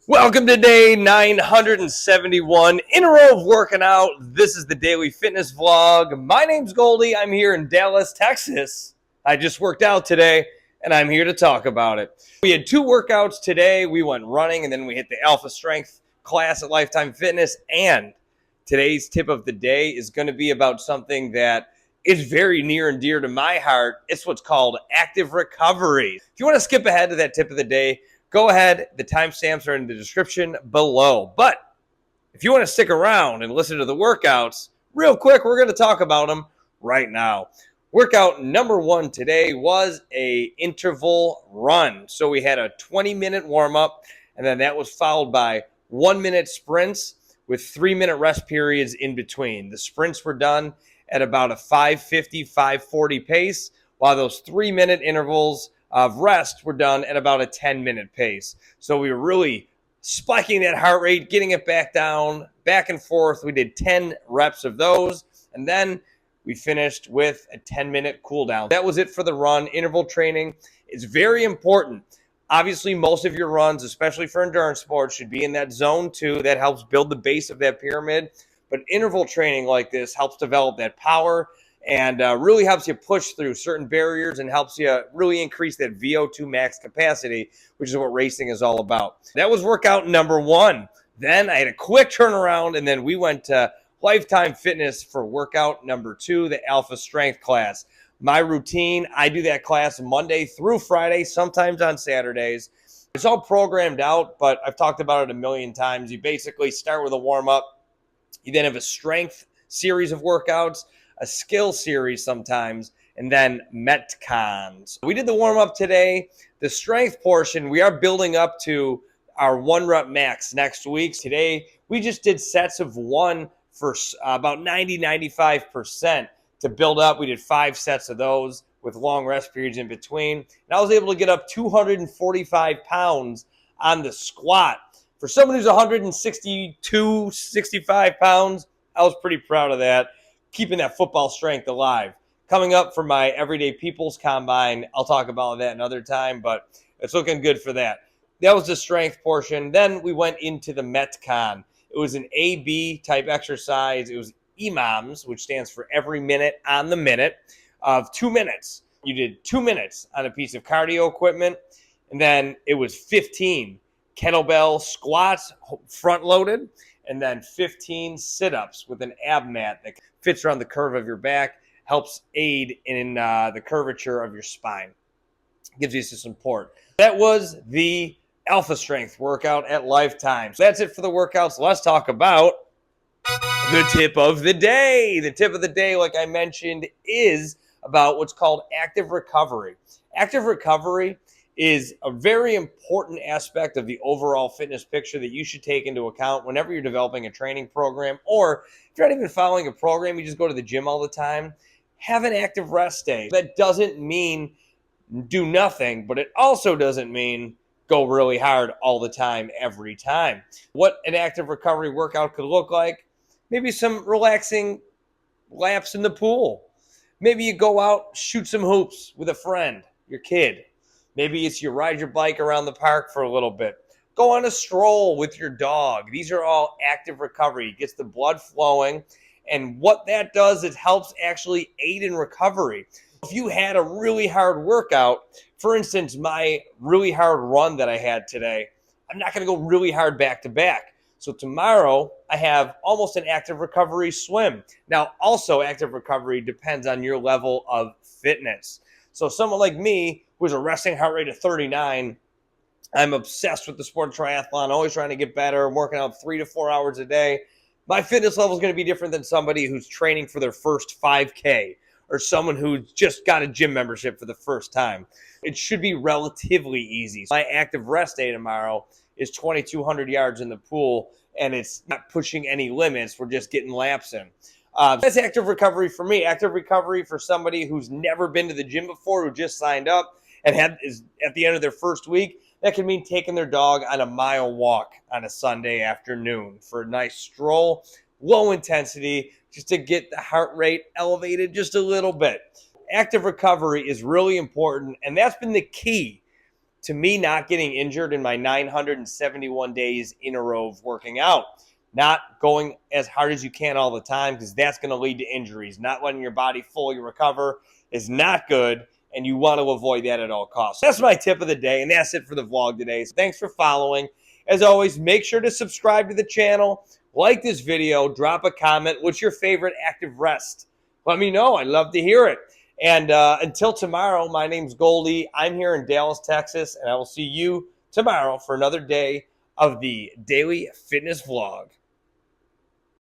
Welcome to day 971 in a row of working out. This is the daily fitness vlog. My name's Goldie. I'm here in Dallas, Texas. I just worked out today, and I'm here to talk about it. We had two workouts today. We went running, and then we hit the Alpha Strength class at Lifetime Fitness. And today's tip of the day is going to be about something that is very near and dear to my heart. It's what's called active recovery. If you want to skip ahead to that tip of the day, go ahead. The timestamps are in the description below. But if you want to stick around and listen to the workouts, real quick, we're going to talk about them right now. Workout number one today was a interval run. So we had a 20-minute warm-up, and then that was followed by 1-minute sprints with 3-minute rest periods in between. The sprints were done at about a 5:50, 5:40 pace, while those 3-minute intervals of rest were done at about a 10-minute pace. So we were really spiking that heart rate, getting it back down, back and forth. We did 10 reps of those, and then we finished with a 10-minute cool down. That was it for the run. Interval training is very important. Obviously, most of your runs, especially for endurance sports, should be in that zone 2. That helps build the base of that pyramid. But interval training like this helps develop that power and really helps you push through certain barriers and helps you really increase that VO2 max capacity, which is what racing is all about. That was workout number one. Then I had a quick turnaround, and then we went to Lifetime Fitness for workout number 2, the Alpha Strength class. My routine, I do that class Monday through Friday, sometimes on Saturdays. It's all programmed out, but I've talked about it a million times. You basically start with a warm-up. You then have a strength series of workouts, a skill series sometimes, and then Metcons. We did the warm-up today. The strength portion, we are building up to our 1-rep max next week. Today, we just did sets of 1 for about 90-95% to build up. We did 5 sets of those with long rest periods in between. And I was able to get up 245 pounds on the squat. For someone who's 162, 65 pounds, I was pretty proud of that, keeping that football strength alive. Coming up for my Everyday People's Combine, I'll talk about that another time, but it's looking good for that. That was the strength portion. Then we went into the Metcon. It was an AB type exercise. It was EMOMs, which stands for every minute on the minute, of 2 minutes. You did 2 minutes on a piece of cardio equipment, and then it was 15 kettlebell squats front loaded, and then 15 sit-ups with an ab mat that fits around the curve of your back, helps aid in the curvature of your spine, gives you some support. That was the Alpha Strength workout at Lifetime. So that's it for the workouts. Let's talk about the tip of the day. The tip of the day, like I mentioned, is about what's called active recovery. Active recovery is a very important aspect of the overall fitness picture that you should take into account whenever you're developing a training program, or if you're not even following a program, you just go to the gym all the time, have an active rest day. That doesn't mean do nothing, but it also doesn't mean go really hard all the time, every time. What an active recovery workout could look like: maybe some relaxing laps in the pool. Maybe you go out, shoot some hoops with a friend, your kid. Maybe it's you ride your bike around the park for a little bit. Go on a stroll with your dog. These are all active recovery. It gets the blood flowing. And what that does, it helps actually aid in recovery. If you had a really hard workout, for instance, my really hard run that I had today, I'm not going to go really hard back to back. So tomorrow I have almost an active recovery swim. Now, also active recovery depends on your level of fitness. So someone like me, who has a resting heart rate of 39, I'm obsessed with the sport of triathlon, always trying to get better. I'm working out 3 to 4 hours a day. My fitness level is going to be different than somebody who's training for their first 5K or someone who just got a gym membership for the first time. It should be relatively easy. My active rest day tomorrow is 2,200 yards in the pool, and it's not pushing any limits. We're just getting laps in. That's active recovery for me. Active recovery for somebody who's never been to the gym before, who just signed up and is at the end of their first week. That can mean taking their dog on a mile walk on a Sunday afternoon for a nice stroll, low intensity, just to get the heart rate elevated just a little bit. Active recovery is really important, and that's been the key to me not getting injured in my 971 days in a row of working out. Not going as hard as you can all the time, because that's going to lead to injuries. Not letting your body fully recover is not good, and you want to avoid that at all costs. That's my tip of the day, and that's it for the vlog today. So thanks for following. As always, make sure to subscribe to the channel, like this video, drop a comment. What's your favorite active rest? Let me know. I'd love to hear it. And until tomorrow, my name's Goldie. I'm here in Dallas, Texas, and I will see you tomorrow for another day of the Daily Fitness Vlog.